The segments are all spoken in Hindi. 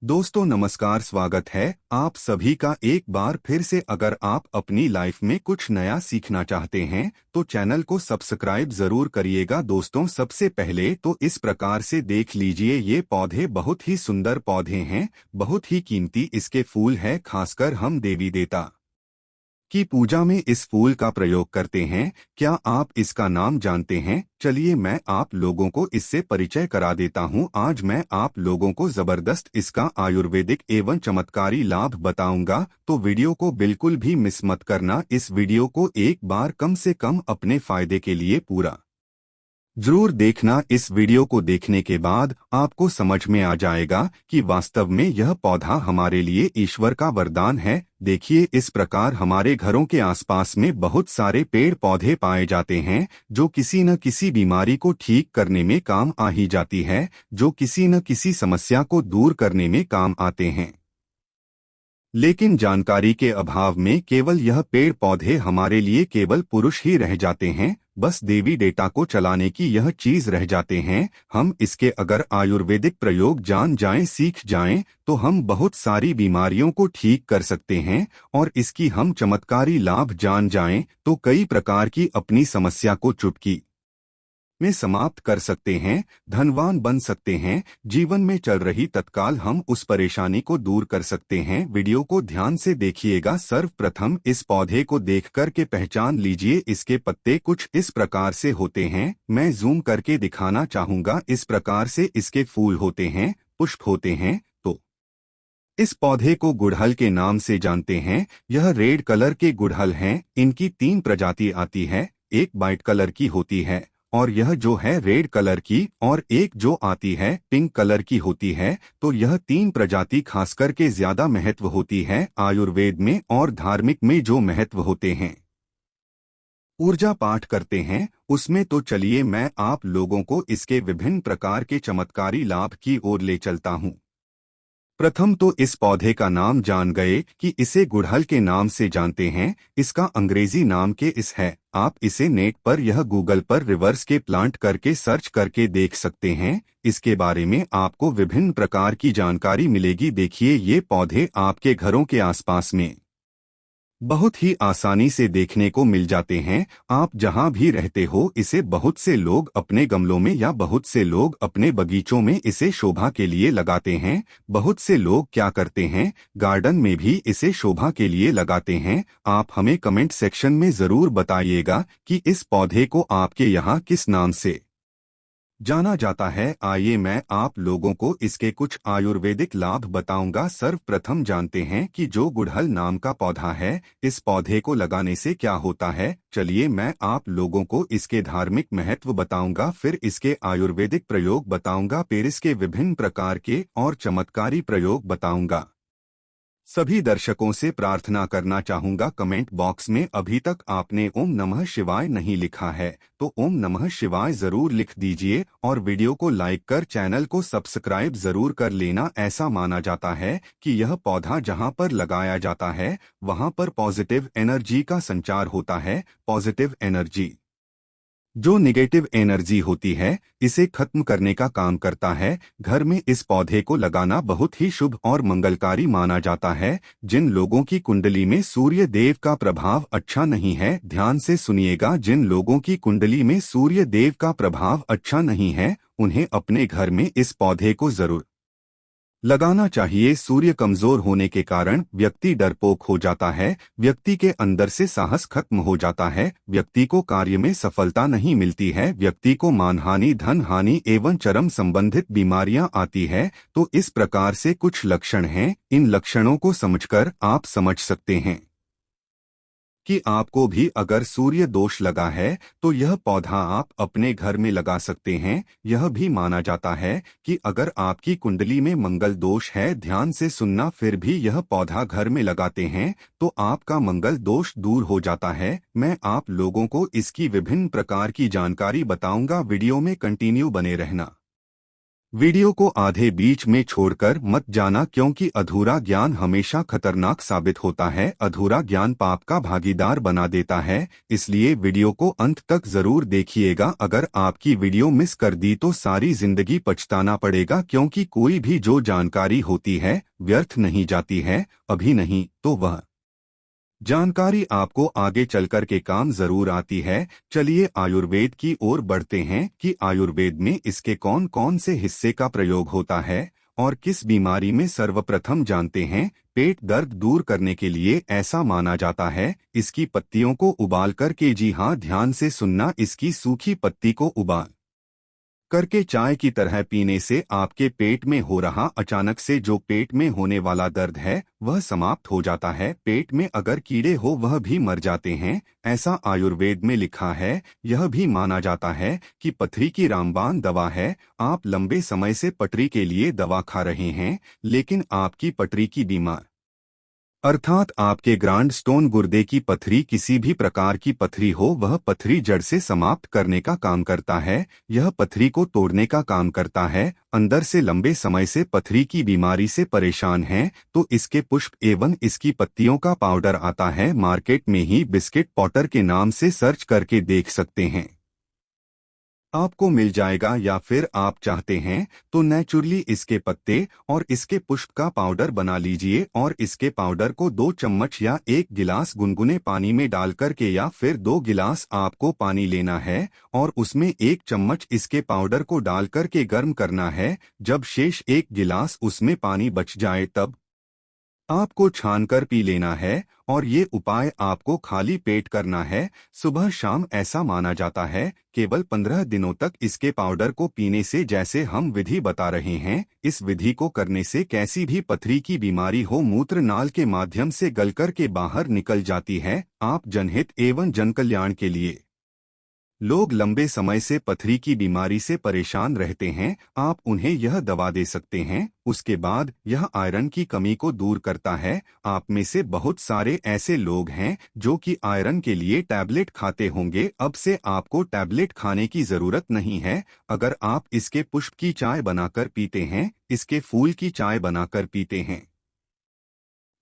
दोस्तों नमस्कार, स्वागत है आप सभी का एक बार फिर से। अगर आप अपनी लाइफ में कुछ नया सीखना चाहते हैं तो चैनल को सब्सक्राइब जरूर करिएगा। दोस्तों सबसे पहले तो इस प्रकार से देख लीजिए, ये पौधे बहुत ही सुंदर पौधे हैं, बहुत ही कीमती इसके फूल है। खासकर हम देवी देवता की पूजा में इस फूल का प्रयोग करते हैं। क्या आप इसका नाम जानते हैं? चलिए मैं आप लोगों को इससे परिचय करा देता हूं। आज मैं आप लोगों को जबरदस्त इसका आयुर्वेदिक एवं चमत्कारी लाभ बताऊंगा, तो वीडियो को बिल्कुल भी मिस मत करना। इस वीडियो को एक बार कम से कम अपने फायदे के लिए पूरा जरूर देखना। इस वीडियो को देखने के बाद आपको समझ में आ जाएगा कि वास्तव में यह पौधा हमारे लिए ईश्वर का वरदान है। देखिए, इस प्रकार हमारे घरों के आसपास में बहुत सारे पेड़ पौधे पाए जाते हैं जो किसी न किसी बीमारी को ठीक करने में काम आ ही जाती है, जो किसी न किसी समस्या को दूर करने में काम आते हैं। लेकिन जानकारी के अभाव में केवल यह पेड़ पौधे हमारे लिए केवल पुरुष ही रह जाते हैं, बस देवी देवता को चलाने की यह चीज रह जाते हैं। हम इसके अगर आयुर्वेदिक प्रयोग जान जाएं, सीख जाएं, तो हम बहुत सारी बीमारियों को ठीक कर सकते हैं। और इसकी हम चमत्कारी लाभ जान जाएं तो कई प्रकार की अपनी समस्या को चुटकी में समाप्त कर सकते हैं, धनवान बन सकते हैं। जीवन में चल रही तत्काल हम उस परेशानी को दूर कर सकते हैं। वीडियो को ध्यान से देखिएगा। सर्वप्रथम इस पौधे को देख कर के पहचान लीजिए। इसके पत्ते कुछ इस प्रकार से होते हैं, मैं जूम करके दिखाना चाहूंगा। इस प्रकार से इसके फूल होते हैं, पुष्प होते हैं। तो इस पौधे को गुड़हल के नाम से जानते हैं। यह रेड कलर के गुड़हल हैं। इनकी 3 प्रजाति आती है, एक वाइट कलर की होती है और यह जो है रेड कलर की, और एक जो आती है पिंक कलर की होती है। तो यह 3 प्रजाति खासकर के ज्यादा महत्व होती है आयुर्वेद में और धार्मिक में जो महत्व होते हैं, ऊर्जा पाठ करते हैं उसमें। तो चलिए मैं आप लोगों को इसके विभिन्न प्रकार के चमत्कारी लाभ की ओर ले चलता हूं। प्रथम तो इस पौधे का नाम जान गए कि इसे गुड़हल के नाम से जानते हैं। इसका अंग्रेजी नाम के इस है। आप इसे नेट पर यह गूगल पर रिवर्स के प्लांट करके सर्च करके देख सकते हैं। इसके बारे में आपको विभिन्न प्रकार की जानकारी मिलेगी। देखिए, ये पौधे आपके घरों के आसपास में बहुत ही आसानी से देखने को मिल जाते हैं। आप जहां भी रहते हो, इसे बहुत से लोग अपने गमलों में या बहुत से लोग अपने बगीचों में इसे शोभा के लिए लगाते हैं। बहुत से लोग क्या करते हैं, गार्डन में भी इसे शोभा के लिए लगाते हैं। आप हमें कमेंट सेक्शन में जरूर बताइएगा कि इस पौधे को आपके यहाँ किस नाम से जाना जाता है। आइए मैं आप लोगों को इसके कुछ आयुर्वेदिक लाभ बताऊंगा। सर्वप्रथम जानते हैं कि जो गुड़हल नाम का पौधा है, इस पौधे को लगाने से क्या होता है। चलिए मैं आप लोगों को इसके धार्मिक महत्व बताऊंगा, फिर इसके आयुर्वेदिक प्रयोग बताऊंगा, फिर इसके विभिन्न प्रकार के और चमत्कारी प्रयोग बताऊंगा। सभी दर्शकों से प्रार्थना करना चाहूंगा, कमेंट बॉक्स में अभी तक आपने ओम नमः शिवाय नहीं लिखा है तो ओम नमः शिवाय जरूर लिख दीजिए और वीडियो को लाइक कर चैनल को सब्सक्राइब जरूर कर लेना। ऐसा माना जाता है कि यह पौधा जहां पर लगाया जाता है वहां पर पॉजिटिव एनर्जी का संचार होता है। पॉजिटिव एनर्जी जो नेगेटिव एनर्जी होती है, इसे खत्म करने का काम करता है। घर में इस पौधे को लगाना बहुत ही शुभ और मंगलकारी माना जाता है। जिन लोगों की कुंडली में सूर्य देव का प्रभाव अच्छा नहीं है, ध्यान से सुनिएगा, जिन लोगों की कुंडली में सूर्य देव का प्रभाव अच्छा नहीं है, उन्हें अपने घर में इस पौधे को जरूर लगाना चाहिए। सूर्य कमजोर होने के कारण व्यक्ति डरपोक हो जाता है, व्यक्ति के अंदर से साहस खत्म हो जाता है, व्यक्ति को कार्य में सफलता नहीं मिलती है, व्यक्ति को मानहानि, धन हानि एवं चरम संबंधित बीमारियां आती है। तो इस प्रकार से कुछ लक्षण हैं। इन लक्षणों को समझकर आप समझ सकते हैं कि आपको भी अगर सूर्य दोष लगा है तो यह पौधा आप अपने घर में लगा सकते हैं। यह भी माना जाता है कि अगर आपकी कुंडली में मंगल दोष है, ध्यान से सुनना, फिर भी यह पौधा घर में लगाते हैं तो आपका मंगल दोष दूर हो जाता है। मैं आप लोगों को इसकी विभिन्न प्रकार की जानकारी बताऊंगा। वीडियो में कंटिन्यू बने रहना। वीडियो को आधे बीच में छोड़कर मत जाना, क्योंकि अधूरा ज्ञान हमेशा खतरनाक साबित होता है। अधूरा ज्ञान पाप का भागीदार बना देता है, इसलिए वीडियो को अंत तक जरूर देखिएगा। अगर आपकी वीडियो मिस कर दी तो सारी जिंदगी पछताना पड़ेगा, क्योंकि कोई भी जो जानकारी होती है व्यर्थ नहीं जाती है। अभी नहीं तो वह जानकारी आपको आगे चलकर के काम जरूर आती है। चलिए आयुर्वेद की ओर बढ़ते हैं कि आयुर्वेद में इसके कौन कौन से हिस्से का प्रयोग होता है और किस बीमारी में सर्वप्रथम जानते हैं। पेट दर्द दूर करने के लिए ऐसा माना जाता है इसकी पत्तियों को उबाल कर के, जी हाँ ध्यान से सुनना, इसकी सूखी पत्ती को उबाल करके चाय की तरह पीने से आपके पेट में हो रहा अचानक से जो पेट में होने वाला दर्द है वह समाप्त हो जाता है। पेट में अगर कीड़े हो वह भी मर जाते हैं, ऐसा आयुर्वेद में लिखा है। यह भी माना जाता है कि पथरी की रामबाण दवा है। आप लंबे समय से पटरी के लिए दवा खा रहे हैं, लेकिन आपकी पटरी की बीमार अर्थात आपके ग्रांड स्टोन गुर्दे की पथरी, किसी भी प्रकार की पथरी हो, वह पथरी जड़ से समाप्त करने का काम करता है। यह पथरी को तोड़ने का काम करता है। अंदर से लंबे समय से पथरी की बीमारी से परेशान हैं तो इसके पुष्प एवं इसकी पत्तियों का पाउडर आता है मार्केट में ही, बिस्किट पाउडर के नाम से सर्च करके देख सकते हैं, आपको मिल जाएगा। या फिर आप चाहते हैं तो नेचुरली इसके पत्ते और इसके पुष्प का पाउडर बना लीजिए और इसके पाउडर को 2 चम्मच या 1 गिलास गुनगुने पानी में डाल करके, या फिर 2 गिलास आपको पानी लेना है और उसमें 1 चम्मच इसके पाउडर को डाल करके गर्म करना है। जब शेष 1 गिलास उसमें पानी बच जाए तब आपको छानकर पी लेना है। और ये उपाय आपको खाली पेट करना है, सुबह शाम। ऐसा माना जाता है केवल 15 दिनों तक इसके पाउडर को पीने से, जैसे हम विधि बता रहे हैं, इस विधि को करने से कैसी भी पथरी की बीमारी हो मूत्र नाल के माध्यम से गलकर के बाहर निकल जाती है। आप जनहित एवं जनकल्याण के लिए लोग लंबे समय से पथरी की बीमारी से परेशान रहते हैं, आप उन्हें यह दवा दे सकते हैं। उसके बाद यह आयरन की कमी को दूर करता है। आप में से बहुत सारे ऐसे लोग हैं जो कि आयरन के लिए टैबलेट खाते होंगे, अब से आपको टैबलेट खाने की जरूरत नहीं है। अगर आप इसके पुष्प की चाय बनाकर पीते हैं, इसके फूल की चाय बनाकर पीते हैं,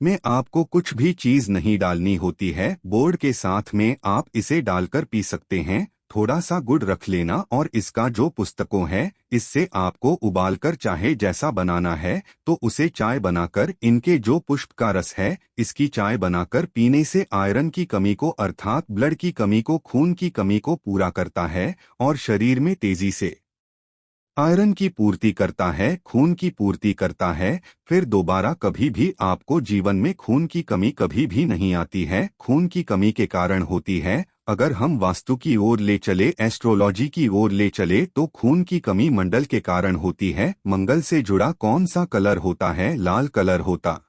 में आपको कुछ भी चीज नहीं डालनी होती है, बोर्ड के साथ में आप इसे डालकर पी सकते हैं। थोड़ा सा गुड़ रख लेना और इसका जो पुस्तकों है इससे आपको उबालकर चाहे जैसा बनाना है तो उसे चाय बनाकर, इनके जो पुष्प का रस है इसकी चाय बनाकर पीने से आयरन की कमी को, अर्थात ब्लड की कमी को, खून की कमी को पूरा करता है और शरीर में तेजी से आयरन की पूर्ति करता है, खून की पूर्ति करता है। फिर दोबारा कभी भी आपको जीवन में खून की कमी कभी भी नहीं आती है। खून की कमी के कारण होती है। अगर हम वास्तु की ओर ले चले, एस्ट्रोलॉजी की ओर ले चले, तो खून की कमी मंडल के कारण होती है। मंगल से जुड़ा कौन सा कलर होता है? लाल कलर होता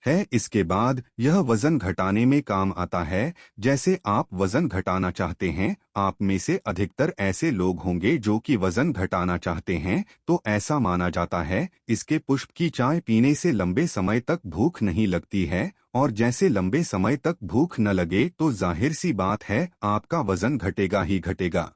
है। इसके बाद यह वजन घटाने में काम आता है। जैसे आप वजन घटाना चाहते हैं, आप में से अधिकतर ऐसे लोग होंगे जो कि वजन घटाना चाहते हैं, तो ऐसा माना जाता है इसके पुष्प की चाय पीने से लंबे समय तक भूख नहीं लगती है। और जैसे लंबे समय तक भूख न लगे तो जाहिर सी बात है आपका वजन घटेगा ही घटेगा,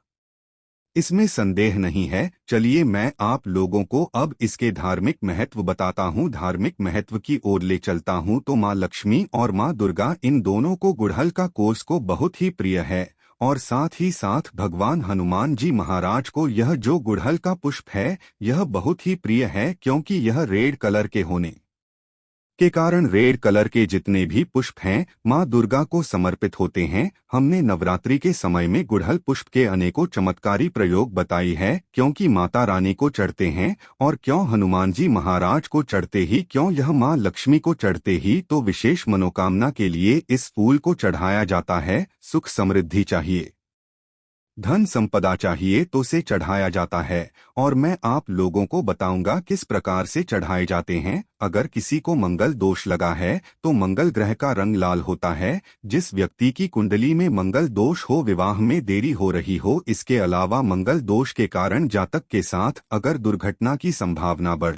इसमें संदेह नहीं है। चलिए मैं आप लोगों को अब इसके धार्मिक महत्व बताता हूँ। धार्मिक महत्व की ओर ले चलता हूँ तो माँ लक्ष्मी और माँ दुर्गा, इन दोनों को गुड़हल का कोर्स को बहुत ही प्रिय है। और साथ ही साथ भगवान हनुमान जी महाराज को यह जो गुड़हल का पुष्प है यह बहुत ही प्रिय है, क्योंकि यह रेड कलर के होने के कारण रेड कलर के जितने भी पुष्प हैं माँ दुर्गा को समर्पित होते हैं। हमने नवरात्रि के समय में गुड़हल पुष्प के अनेकों चमत्कारी प्रयोग बताई है, क्योंकि माता रानी को चढ़ते हैं। और क्यों हनुमान जी महाराज को चढ़ते ही, क्यों यह माँ लक्ष्मी को चढ़ते ही, तो विशेष मनोकामना के लिए इस फूल को चढ़ाया जाता है। सुख समृद्धि चाहिए, धन संपदा चाहिए तो से चढ़ाया जाता है। और मैं आप लोगों को बताऊंगा किस प्रकार से चढ़ाए जाते हैं। अगर किसी को मंगल दोष लगा है तो मंगल ग्रह का रंग लाल होता है। जिस व्यक्ति की कुंडली में मंगल दोष हो, विवाह में देरी हो रही हो, इसके अलावा मंगल दोष के कारण जातक के साथ अगर दुर्घटना की संभावना बढ़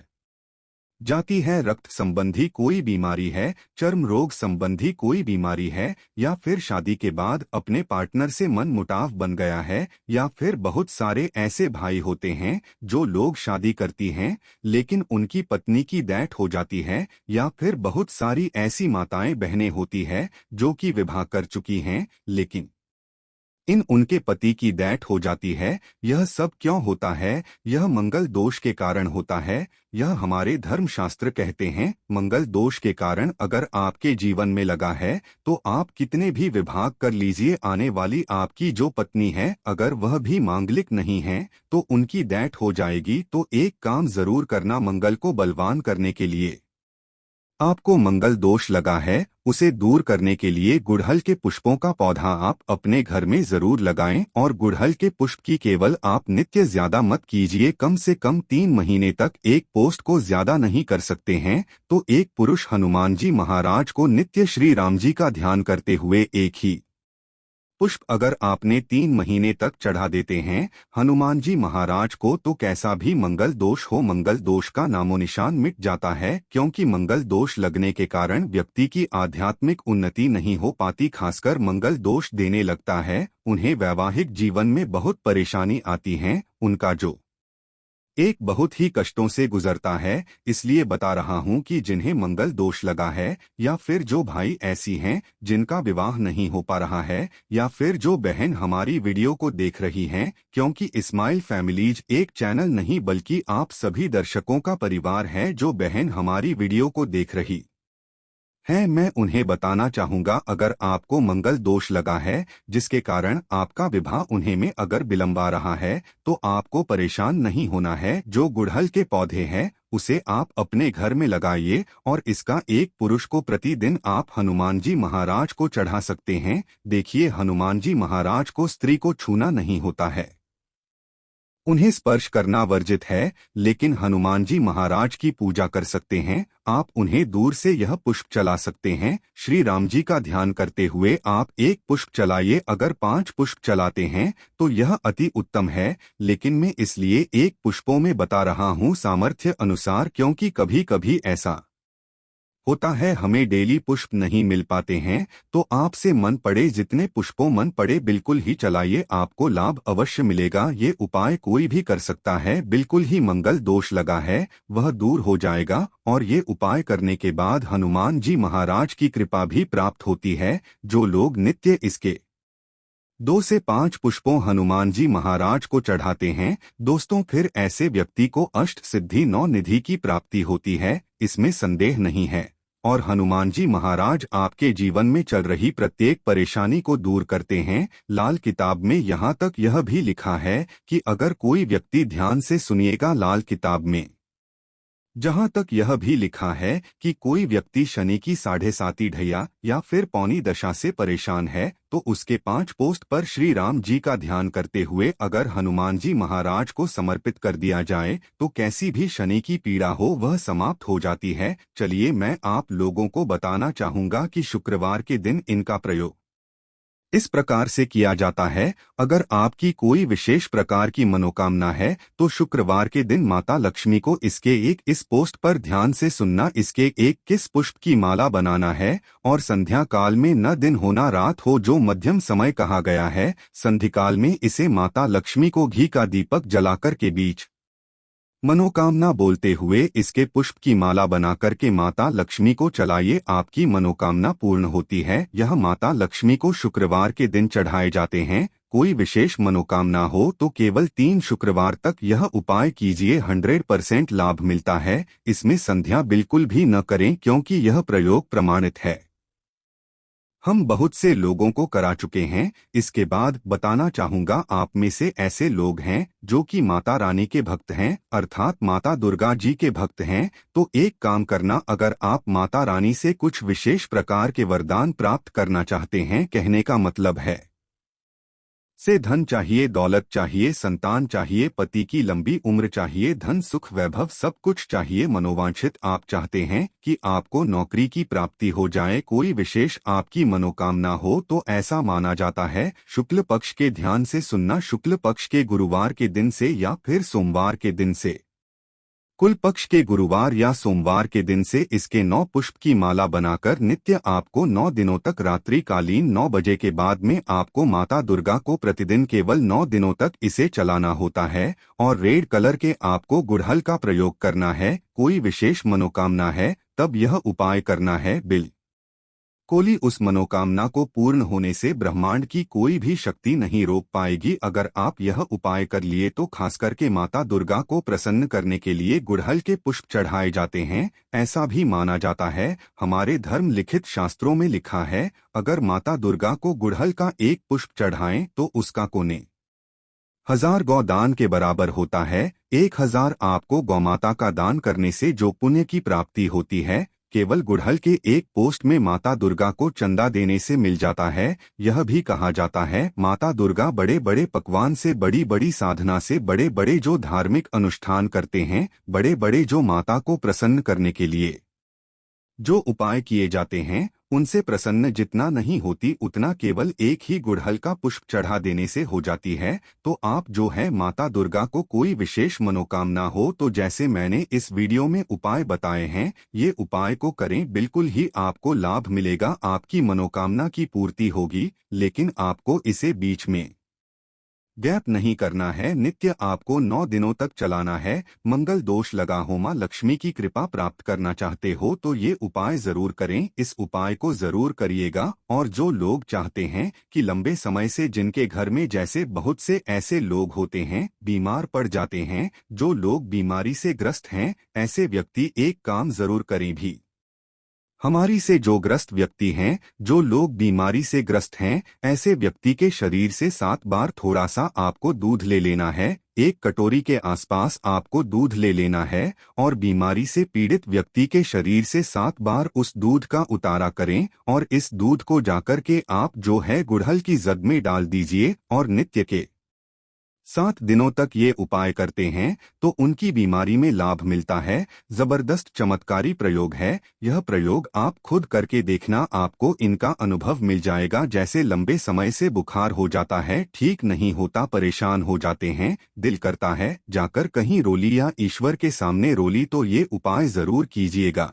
जाती है, रक्त संबंधी कोई बीमारी है, चर्म रोग संबंधी कोई बीमारी है, या फिर शादी के बाद अपने पार्टनर से मन मुटाव बन गया है, या फिर बहुत सारे ऐसे भाई होते हैं जो लोग शादी करती हैं लेकिन उनकी पत्नी की डेथ हो जाती है, या फिर बहुत सारी ऐसी माताएं बहनें होती है जो कि विवाह कर चुकी हैं लेकिन इन उनके पति की डेथ हो जाती है। यह सब क्यों होता है? यह मंगल दोष के कारण होता है। यह हमारे धर्मशास्त्र कहते हैं। मंगल दोष के कारण अगर आपके जीवन में लगा है तो आप कितने भी विवाह कर लीजिए, आने वाली आपकी जो पत्नी है अगर वह भी मांगलिक नहीं है तो उनकी डेथ हो जाएगी। तो एक काम जरूर करना मंगल को बलवान करने के लिए। आपको मंगल दोष लगा है, उसे दूर करने के लिए गुड़हल के पुष्पों का पौधा आप अपने घर में जरूर लगाएं, और गुड़हल के पुष्प की केवल आप नित्य ज्यादा मत कीजिए, कम से कम 3 महीने तक एक पोस्ट को ज्यादा नहीं कर सकते हैं। तो एक पुरुष हनुमान जी महाराज को नित्य श्री राम जी का ध्यान करते हुए एक ही पुष्प अगर आपने 3 महीने तक चढ़ा देते हैं हनुमान जी महाराज को, तो कैसा भी मंगल दोष हो, मंगल दोष का नामो निशान मिट जाता है। क्योंकि मंगल दोष लगने के कारण व्यक्ति की आध्यात्मिक उन्नति नहीं हो पाती, खासकर मंगल दोष देने लगता है, उन्हें वैवाहिक जीवन में बहुत परेशानी आती है, उनका जो एक बहुत ही कष्टों से गुजरता है। इसलिए बता रहा हूं कि जिन्हें मंगल दोष लगा है, या फिर जो भाई ऐसी हैं जिनका विवाह नहीं हो पा रहा है, या फिर जो बहन हमारी वीडियो को देख रही हैं, क्योंकि इस्माइल फैमिलीज एक चैनल नहीं बल्कि आप सभी दर्शकों का परिवार है जो बहन हमारी वीडियो को देख रही है, मैं उन्हें बताना चाहूंगा अगर आपको मंगल दोष लगा है जिसके कारण आपका विवाह उन्हें में अगर विलंब आ रहा है तो आपको परेशान नहीं होना है। जो गुड़हल के पौधे हैं उसे आप अपने घर में लगाइए, और इसका एक पुरुष को प्रतिदिन आप हनुमान जी महाराज को चढ़ा सकते हैं। देखिए, हनुमान जी महाराज को स्त्री को छूना नहीं होता है, उन्हें स्पर्श करना वर्जित है, लेकिन हनुमान जी महाराज की पूजा कर सकते हैं। आप उन्हें दूर से यह पुष्प चला सकते हैं। श्री राम जी का ध्यान करते हुए आप एक पुष्प चलाइए, अगर 5 पुष्प चलाते हैं तो यह अति उत्तम है। लेकिन मैं इसलिए एक पुष्पों में बता रहा हूँ सामर्थ्य अनुसार, क्योंकि कभी कभी ऐसा होता है हमें डेली पुष्प नहीं मिल पाते हैं, तो आपसे मन पड़े जितने पुष्पों मन पड़े बिल्कुल ही चलाइए, आपको लाभ अवश्य मिलेगा। ये उपाय कोई भी कर सकता है, बिल्कुल ही मंगल दोष लगा है वह दूर हो जाएगा, और ये उपाय करने के बाद हनुमान जी महाराज की कृपा भी प्राप्त होती है। जो लोग नित्य इसके 2 से 5 पुष्पों हनुमान जी महाराज को चढ़ाते हैं दोस्तों, फिर ऐसे व्यक्ति को अष्ट सिद्धि 9 निधि की प्राप्ति होती है, इसमें संदेह नहीं है। और हनुमान जी महाराज आपके जीवन में चल रही प्रत्येक परेशानी को दूर करते हैं। लाल किताब में यहाँ तक यह भी लिखा है कि अगर कोई व्यक्ति ध्यान से सुनिएगा, लाल किताब में जहां तक यह भी लिखा है कि कोई व्यक्ति शनि की 7.5 ढैया या फिर पौनी दशा से परेशान है तो उसके 5 पोस्ट पर श्री राम जी का ध्यान करते हुए अगर हनुमान जी महाराज को समर्पित कर दिया जाए तो कैसी भी शनि की पीड़ा हो वह समाप्त हो जाती है। चलिए, मैं आप लोगों को बताना चाहूंगा कि शुक्रवार के दिन इनका प्रयोग इस प्रकार से किया जाता है। अगर आपकी कोई विशेष प्रकार की मनोकामना है तो शुक्रवार के दिन माता लक्ष्मी को इसके इस पोस्ट पर ध्यान से सुनना, इसके 21 पुष्प की माला बनाना है, और संध्या काल में न दिन हो न रात हो, जो मध्यम समय कहा गया है, संधिकाल में इसे माता लक्ष्मी को घी का दीपक जलाकर के बीच मनोकामना बोलते हुए इसके पुष्प की माला बनाकर के माता लक्ष्मी को चलाइए, आपकी मनोकामना पूर्ण होती है। यह माता लक्ष्मी को शुक्रवार के दिन चढ़ाए जाते हैं। कोई विशेष मनोकामना हो तो केवल 3 शुक्रवार तक यह उपाय कीजिए, 100% लाभ मिलता है। इसमें संध्या बिल्कुल भी न करें क्योंकि यह प्रयोग प्रमाणित है, हम बहुत से लोगों को करा चुके हैं। इसके बाद बताना चाहूंगा, आप में से ऐसे लोग हैं जो कि माता रानी के भक्त हैं, अर्थात माता दुर्गा जी के भक्त हैं, तो एक काम करना, अगर आप माता रानी से कुछ विशेष प्रकार के वरदान प्राप्त करना चाहते हैं, कहने का मतलब है से धन चाहिए, दौलत चाहिए, संतान चाहिए, पति की लंबी उम्र चाहिए, धन सुख वैभव सब कुछ चाहिए, मनोवांछित आप चाहते हैं कि आपको नौकरी की प्राप्ति हो जाए, कोई विशेष आपकी मनोकामना हो, तो ऐसा माना जाता है शुक्ल पक्ष के ध्यान से सुनना, शुक्ल पक्ष के गुरुवार के दिन से या फिर सोमवार के दिन से कुल पक्ष के गुरुवार या सोमवार के दिन से इसके 9 पुष्प की माला बनाकर नित्य आपको 9 दिनों तक रात्रिकालीन 9 बजे के बाद में आपको माता दुर्गा को प्रतिदिन केवल 9 दिनों तक इसे चलाना होता है और रेड कलर के आपको गुड़हल का प्रयोग करना है। कोई विशेष मनोकामना है तब यह उपाय करना है। कोली उस मनोकामना को पूर्ण होने से ब्रह्मांड की कोई भी शक्ति नहीं रोक पाएगी। अगर आप यह उपाय कर लिए तो खास करके माता दुर्गा को प्रसन्न करने के लिए गुड़हल के पुष्प चढ़ाए जाते हैं। ऐसा भी माना जाता है, हमारे धर्म लिखित शास्त्रों में लिखा है, अगर माता दुर्गा को गुड़हल का एक पुष्प चढ़ाएं तो उसका कोने 1000 गौ दान के बराबर होता है। 1000 आपको गौमाता का दान करने से जो पुण्य की प्राप्ति होती है केवल गुड़हल के एक पोस्ट में माता दुर्गा को चंदा देने से मिल जाता है। यह भी कहा जाता है माता दुर्गा बड़े बड़े पकवान से, बड़ी बड़ी साधना से, बड़े बड़े जो धार्मिक अनुष्ठान करते हैं, बड़े बड़े जो माता को प्रसन्न करने के लिए जो उपाय किए जाते हैं, उनसे प्रसन्न जितना नहीं होती उतना केवल एक ही गुड़हल का पुष्प चढ़ा देने से हो जाती है। तो आप जो है माता दुर्गा को कोई विशेष मनोकामना हो तो जैसे मैंने इस वीडियो में उपाय बताए हैं, ये उपाय को करें, बिल्कुल ही आपको लाभ मिलेगा, आपकी मनोकामना की पूर्ति होगी। लेकिन आपको इसे बीच में गैप नहीं करना है, नित्य आपको 9 दिनों तक चलाना है। मंगल दोष लगा हो, मां लक्ष्मी की कृपा प्राप्त करना चाहते हो तो ये उपाय जरूर करें, इस उपाय को जरूर करिएगा। और जो लोग चाहते हैं कि लंबे समय से जिनके घर में जैसे बहुत से ऐसे लोग होते हैं बीमार पड़ जाते हैं, जो लोग बीमारी से ग्रस्त हैं, ऐसे व्यक्ति एक काम जरूर करें भी। हमारी से जो ग्रस्त व्यक्ति हैं, जो लोग बीमारी से ग्रस्त हैं, ऐसे व्यक्ति के शरीर से 7 बार थोड़ा सा आपको दूध ले लेना है। 1 कटोरी के आसपास आपको दूध ले लेना है और बीमारी से पीड़ित व्यक्ति के शरीर से 7 बार उस दूध का उतारा करें और इस दूध को जाकर के आप जो है गुड़हल की जग में डाल दीजिए और नित्य के 7 दिनों तक ये उपाय करते हैं तो उनकी बीमारी में लाभ मिलता है। जबरदस्त चमत्कारी प्रयोग है, यह प्रयोग आप खुद करके देखना, आपको इनका अनुभव मिल जाएगा। जैसे लंबे समय से बुखार हो जाता है, ठीक नहीं होता, परेशान हो जाते हैं, दिल करता है जाकर कहीं रोली या ईश्वर के सामने रोली, तो ये उपाय जरूर कीजिएगा।